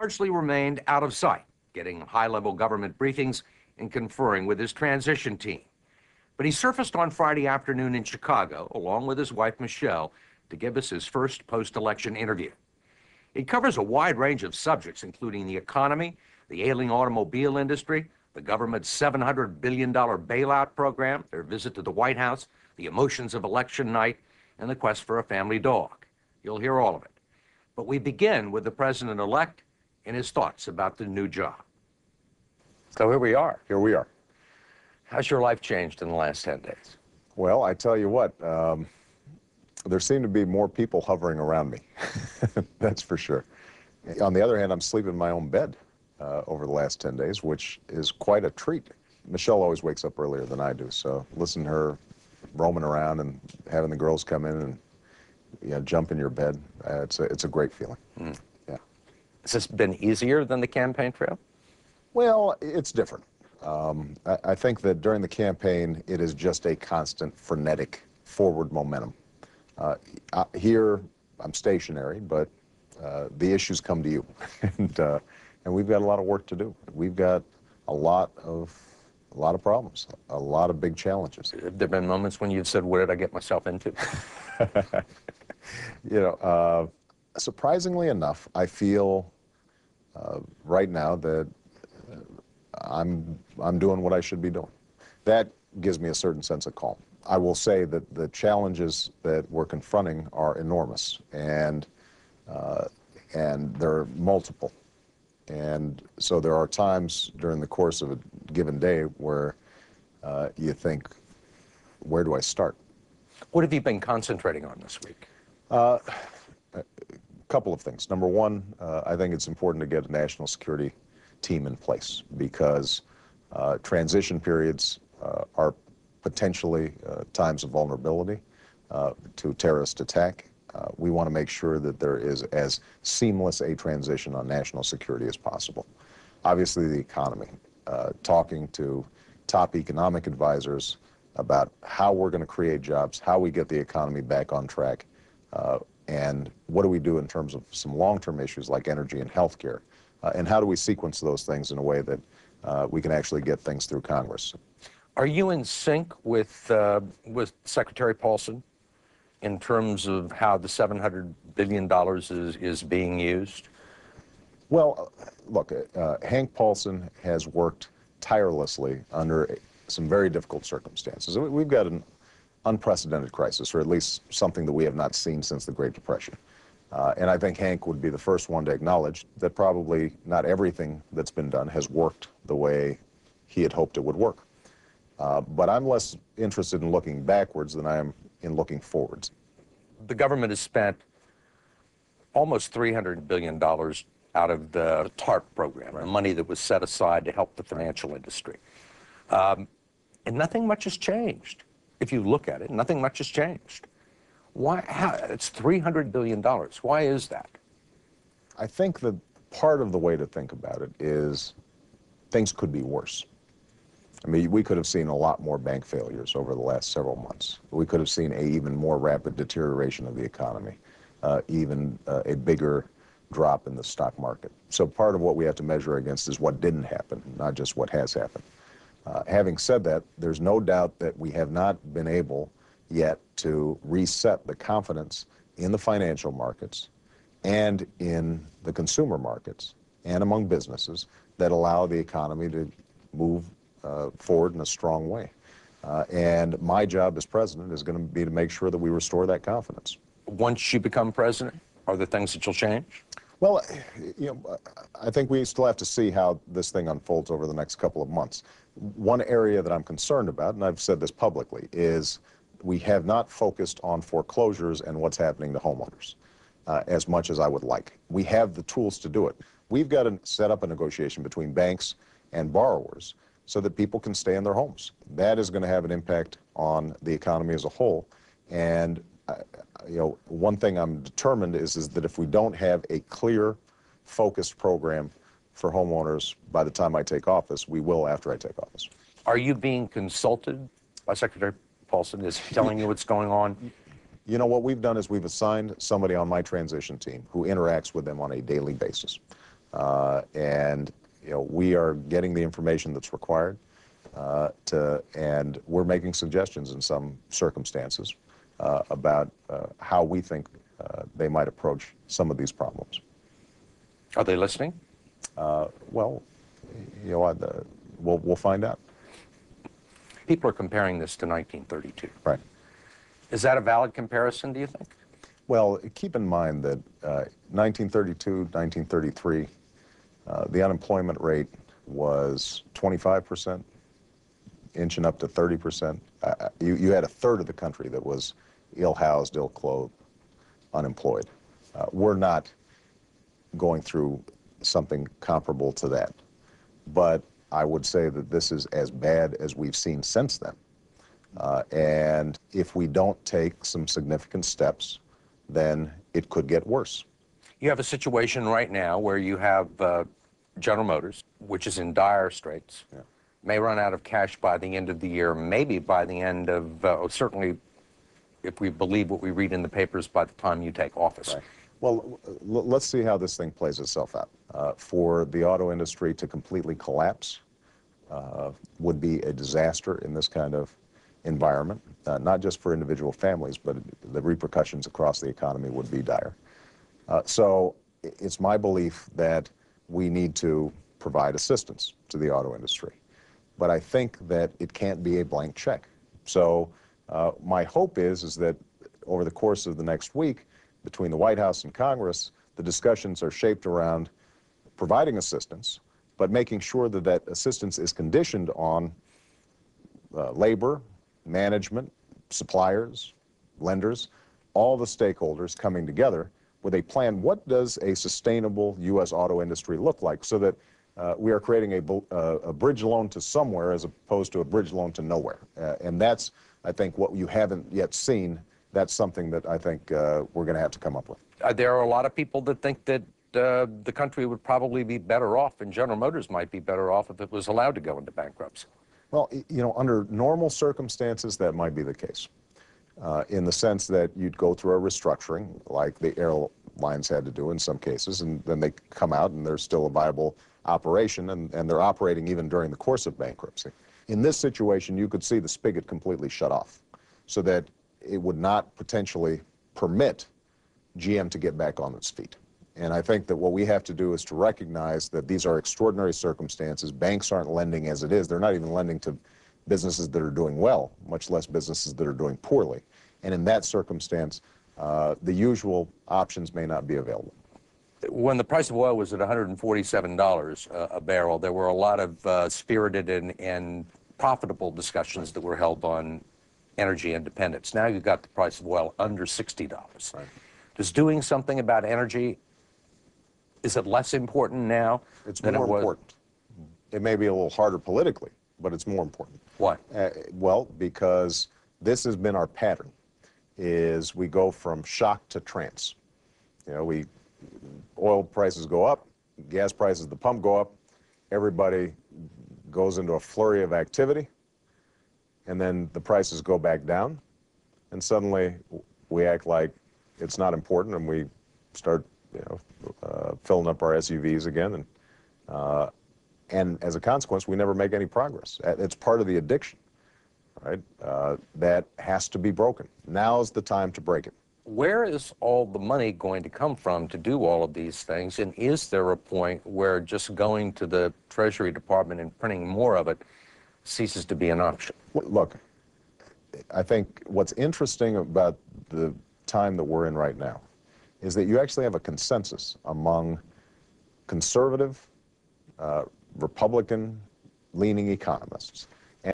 largely remained out of sight, getting high-level government briefings and conferring with his transition team. But he surfaced on Friday afternoon in Chicago, along with his wife, Michelle, to give us his first post-election interview. It covers a wide range of subjects, including the economy, the ailing automobile industry, the government's $700 billion bailout program, their visit to the White House, the emotions of election night, and the quest for a family dog. You'll hear all of it. But we begin with the president-elect and his thoughts about the new job. So here we are. Here we are. How's your life changed in the last 10 days? Well, I tell you what, there seem to be more people hovering around me. That's for sure. On the other hand, I'm sleeping in my own bed over the last 10 days, which is quite a treat. Michelle always wakes up earlier than I do, so listen to her roaming around and having the girls come in and jump in your bed. It's a great feeling. Mm. Yeah. Has this been easier than the campaign trail? Well, it's different. I think that during the campaign, it is just a constant, frenetic forward momentum. Here, I'm stationary, but the issues come to you, and we've got a lot of work to do. We've got a lot of problems, a lot of big challenges. Have there been moments when you've said, "What did I get myself into?" Surprisingly enough, I feel right now that I'm doing what I should be doing. That gives me a certain sense of calm. I will say that the challenges that we're confronting are enormous, and they're multiple. And so there are times during the course of a given day where you think, where do I start? What have you been concentrating on this week? A couple of things. Number one, I think it's important to get a national security team in place, because transition periods are potentially times of vulnerability to terrorist attack. We want to make sure that there is as seamless a transition on national security as possible. Obviously, the economy, talking to top economic advisors about how we're going to create jobs, how we get the economy back on track, and what do we do in terms of some long-term issues like energy and healthcare, and how do we sequence those things in a way that we can actually get things through Congress. Are you in sync with Secretary Paulson in terms of how the $700 billion is being used? Well, look, Hank Paulson has worked tirelessly under some very difficult circumstances. We've got an unprecedented crisis, or at least something that we have not seen since the Great Depression. And I think Hank would be the first one to acknowledge that probably not everything that's been done has worked the way he had hoped it would work. But I'm less interested in looking backwards than I am in looking forwards. The government has spent almost $300 billion out of the TARP program, the money that was set aside to help the financial industry. And nothing much has changed. If you look at it, nothing much has changed. Why? It's $300 billion. Why is that? I think that part of the way to think about it is things could be worse. I mean, we could have seen a lot more bank failures over the last several months. We could have seen an even more rapid deterioration of the economy, even a bigger drop in the stock market. So part of what we have to measure against is what didn't happen, not just what has happened. Having said that, there's no doubt that we have not been able yet to reset the confidence in the financial markets and in the consumer markets and among businesses that allow the economy to move forward in a strong way. And my job as president is going to be to make sure that we restore that confidence. Once you become president, are there things that you'll change? Well, I think we still have to see how this thing unfolds over the next couple of months. One area that I'm concerned about, and I've said this publicly, is we have not focused on foreclosures and what's happening to homeowners as much as I would like. We have the tools to do it. We've got to set up a negotiation between banks and borrowers so that people can stay in their homes. That is going to have an impact on the economy as a whole. And one thing I'm determined is that if we don't have a clear, focused program for homeowners by the time I take office, we will after I take office. Are you being consulted by Secretary Paulson? Is he telling you what's going on? You know, what we've done is we've assigned somebody on my transition team who interacts with them on a daily basis. And we are getting the information that's required, and we're making suggestions in some circumstances about how we think they might approach some of these problems. Are they listening? Well, we'll find out. People are comparing this to 1932. Right. Is that a valid comparison, do you think? Well, keep in mind that 1932, 1933, the unemployment rate was 25%, inching up to 30%. You had a third of the country that was ill-housed, ill-clothed, unemployed. We're not going through something comparable to that. But I would say that this is as bad as we've seen since then. And if we don't take some significant steps, then it could get worse. You have a situation right now where you have General Motors, which is in dire straits, may run out of cash by the end of the year, maybe by the end of, certainly if we believe what we read in the papers, by the time you take office. Right. Well, let's see how this thing plays itself out. For the auto industry to completely collapse would be a disaster in this kind of environment, not just for individual families, but the repercussions across the economy would be dire. So it's my belief that we need to provide assistance to the auto industry. But I think that it can't be a blank check. So my hope is that over the course of the next week, between the White House and Congress, the discussions are shaped around providing assistance, but making sure that that assistance is conditioned on labor, management, suppliers, lenders, all the stakeholders coming together with a plan. What does a sustainable U.S. auto industry look like, so that we are creating a bridge loan to somewhere as opposed to a bridge loan to nowhere? And that's, I think, what you haven't yet seen. That's something that I think we're going to have to come up with. There are a lot of people that think that the country would probably be better off, and General Motors might be better off if it was allowed to go into bankruptcy. Well, under normal circumstances, that might be the case, in the sense that you'd go through a restructuring, like the airlines had to do in some cases, and then they come out and there's still a viable operation, and they're operating even during the course of bankruptcy. In this situation, you could see the spigot completely shut off, so that it would not potentially permit GM to get back on its feet. And I think that what we have to do is to recognize that these are extraordinary circumstances. Banks aren't lending as it is. They're not even lending to businesses that are doing well, much less businesses that are doing poorly. And in that circumstance, the usual options may not be available. When the price of oil was at $147 a barrel, there were a lot of spirited and profitable discussions that were held on energy independence. Now you've got the price of oil under $60. Right. Does doing something about energy, is it less important now than it was? It's more important. It may be a little harder politically, but it's more important. Why? Well, because this has been our pattern, is we go from shock to trance. Oil prices go up, gas prices at the pump go up, everybody goes into a flurry of activity, and then the prices go back down, and suddenly we act like it's not important, and we start filling up our SUVs again, and as a consequence, we never make any progress. It's part of the addiction, right? That has to be broken. Now's the time to break it. Where is all the money going to come from to do all of these things? And is there a point where just going to the Treasury Department and printing more of it ceases to be an option? Look, I think what's interesting about the time that we're in right now is that you actually have a consensus among conservative, Republican-leaning economists